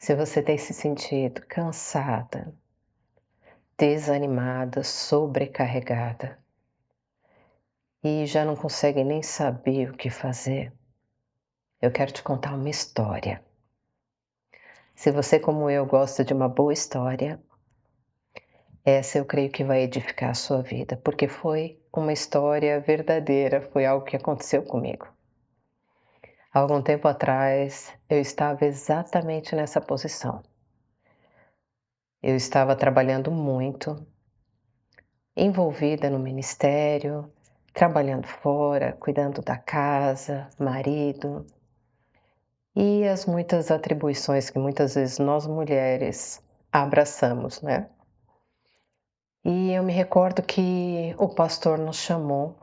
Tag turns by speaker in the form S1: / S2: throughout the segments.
S1: Se você tem se sentido cansada, desanimada, sobrecarregada e já não consegue nem saber o que fazer, eu quero te contar uma história. Se você, como eu, gosta de uma boa história, essa eu creio que vai edificar a sua vida, porque foi uma história verdadeira, foi algo que aconteceu comigo. Há algum tempo atrás, eu estava exatamente nessa posição. Eu estava trabalhando muito, envolvida no ministério, trabalhando fora, cuidando da casa, marido e as muitas atribuições que muitas vezes nós mulheres abraçamos, né? E eu me recordo que o pastor nos chamou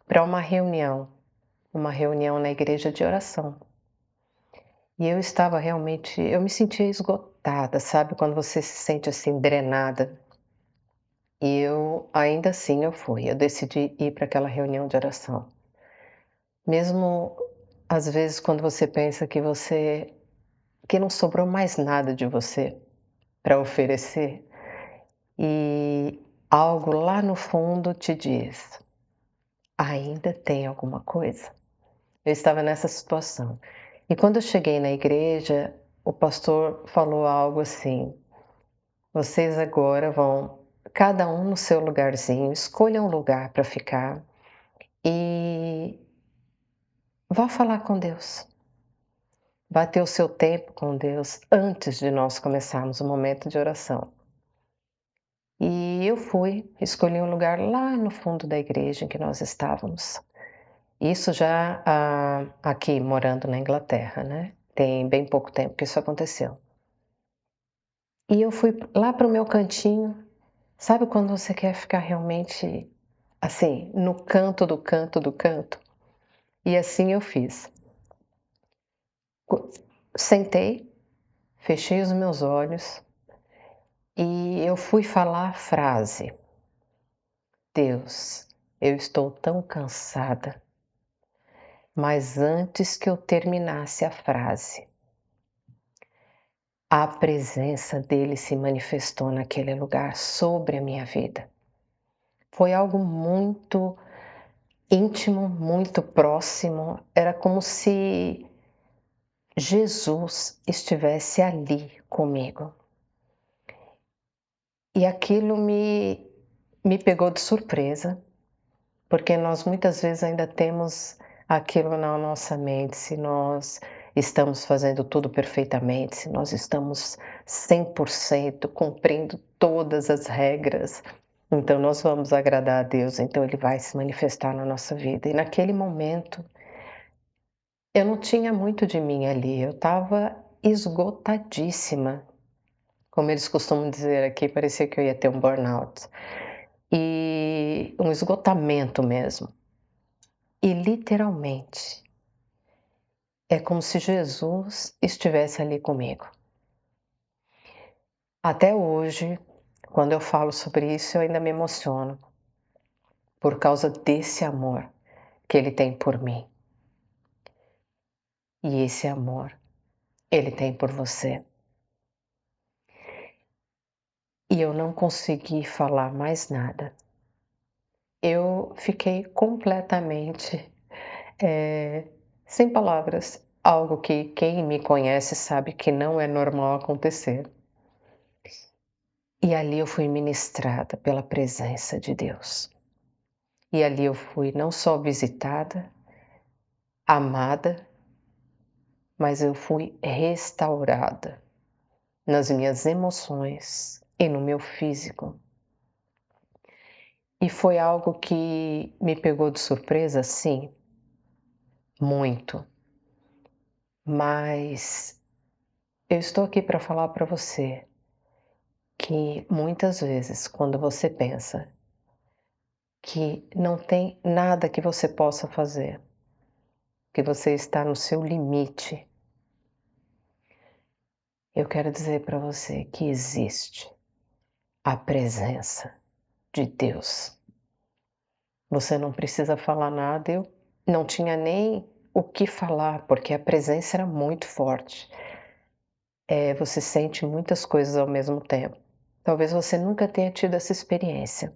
S1: para uma reunião na igreja de oração. E eu estava realmente, eu me sentia esgotada, sabe? Quando você se sente assim drenada. E eu, ainda assim, eu fui. Eu decidi ir para aquela reunião de oração. Mesmo às vezes quando você pensa que não sobrou mais nada de você para oferecer e algo lá no fundo te diz: "Ainda tem alguma coisa". Eu estava nessa situação. E quando eu cheguei na igreja, o pastor falou algo assim: "Vocês agora vão cada um no seu lugarzinho, escolha um lugar para ficar e vá falar com Deus". Vá ter o seu tempo com Deus antes de nós começarmos o momento de oração. E eu fui, escolhi um lugar lá no fundo da igreja em que nós estávamos. Isso já aqui morando na Inglaterra, né? Tem bem pouco tempo que isso aconteceu. E eu fui lá para o meu cantinho. Sabe quando você quer ficar realmente assim, no canto do canto do canto? E assim eu fiz. Sentei, fechei os meus olhos. E eu fui falar a frase: "Deus, eu estou tão cansada", mas antes que eu terminasse a frase, a presença dele se manifestou naquele lugar sobre a minha vida. Foi algo muito íntimo, muito próximo, era como se Jesus estivesse ali comigo. E aquilo me pegou de surpresa. Porque nós muitas vezes ainda temos aquilo na nossa mente, se nós estamos fazendo tudo perfeitamente, se nós estamos 100% cumprindo todas as regras, então nós vamos agradar a Deus, então Ele vai se manifestar na nossa vida. E naquele momento, eu não tinha muito de mim ali, eu estava esgotadíssima. Como eles costumam dizer aqui, parecia que eu ia ter um burnout. E um esgotamento mesmo. E literalmente, é como se Jesus estivesse ali comigo. Até hoje, quando eu falo sobre isso, eu ainda me emociono, por causa desse amor que Ele tem por mim. E esse amor, Ele tem por você. E eu não consegui falar mais nada. Eu fiquei completamente, sem palavras. Algo que quem me conhece sabe que não é normal acontecer. E ali eu fui ministrada pela presença de Deus. E ali eu fui não só visitada, amada, mas eu fui restaurada nas minhas emoções e no meu físico. E foi algo que me pegou de surpresa, sim, muito. Mas eu estou aqui para falar para você que muitas vezes, quando você pensa que não tem nada que você possa fazer, que você está no seu limite, eu quero dizer para você que existe a presença de Deus. Você não precisa falar nada, eu não tinha nem o que falar, porque a presença era muito forte. Você sente muitas coisas ao mesmo tempo. Talvez você nunca tenha tido essa experiência,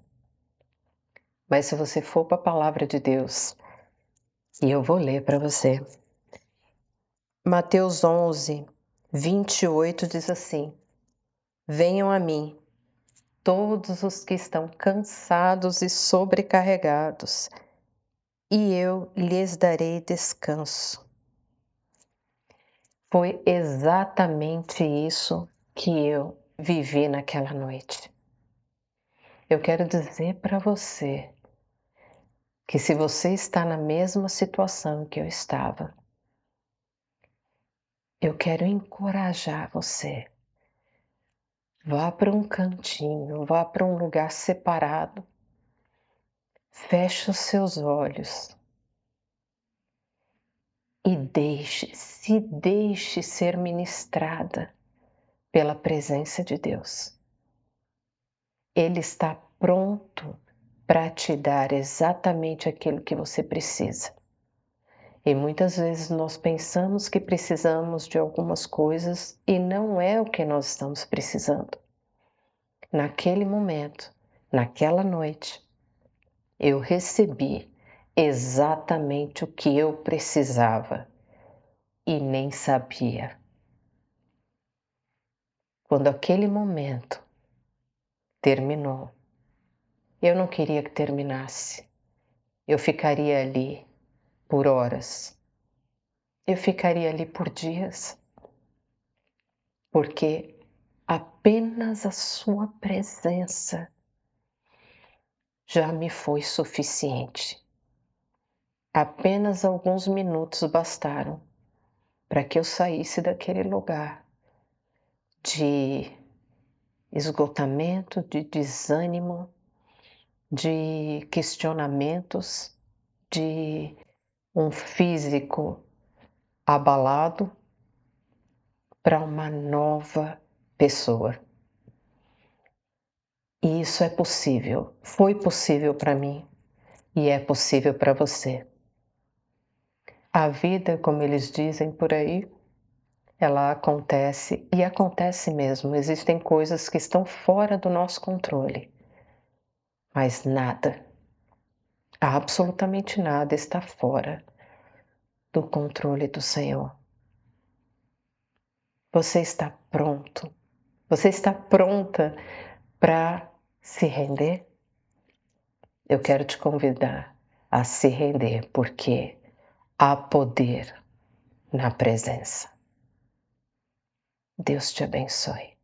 S1: mas se você for para a palavra de Deus, e eu vou ler para você. Mateus 11:28 diz assim: Venham a mim, todos os que estão cansados e sobrecarregados, e eu lhes darei descanso. Foi exatamente isso que eu vivi naquela noite. Eu quero dizer para você que se você está na mesma situação que eu estava, eu quero encorajar você. Vá para um cantinho, vá para um lugar separado, feche os seus olhos e se deixe ser ministrada pela presença de Deus. Ele está pronto para te dar exatamente aquilo que você precisa. E muitas vezes nós pensamos que precisamos de algumas coisas e não é o que nós estamos precisando. Naquele momento, naquela noite, eu recebi exatamente o que eu precisava e nem sabia. Quando aquele momento terminou, eu não queria que terminasse. Eu ficaria ali por horas. Eu ficaria ali por dias. Porque apenas a sua presença já me foi suficiente. Apenas alguns minutos bastaram para que eu saísse daquele lugar de esgotamento, de desânimo, de questionamentos, de um físico abalado para uma nova pessoa. E isso é possível, foi possível para mim e é possível para você. A vida, como eles dizem por aí, ela acontece e acontece mesmo. Existem coisas que estão fora do nosso controle, mas nada, absolutamente nada está fora do controle do Senhor. Você está pronto? Você está pronta para se render? Eu quero te convidar a se render, porque há poder na presença. Deus te abençoe.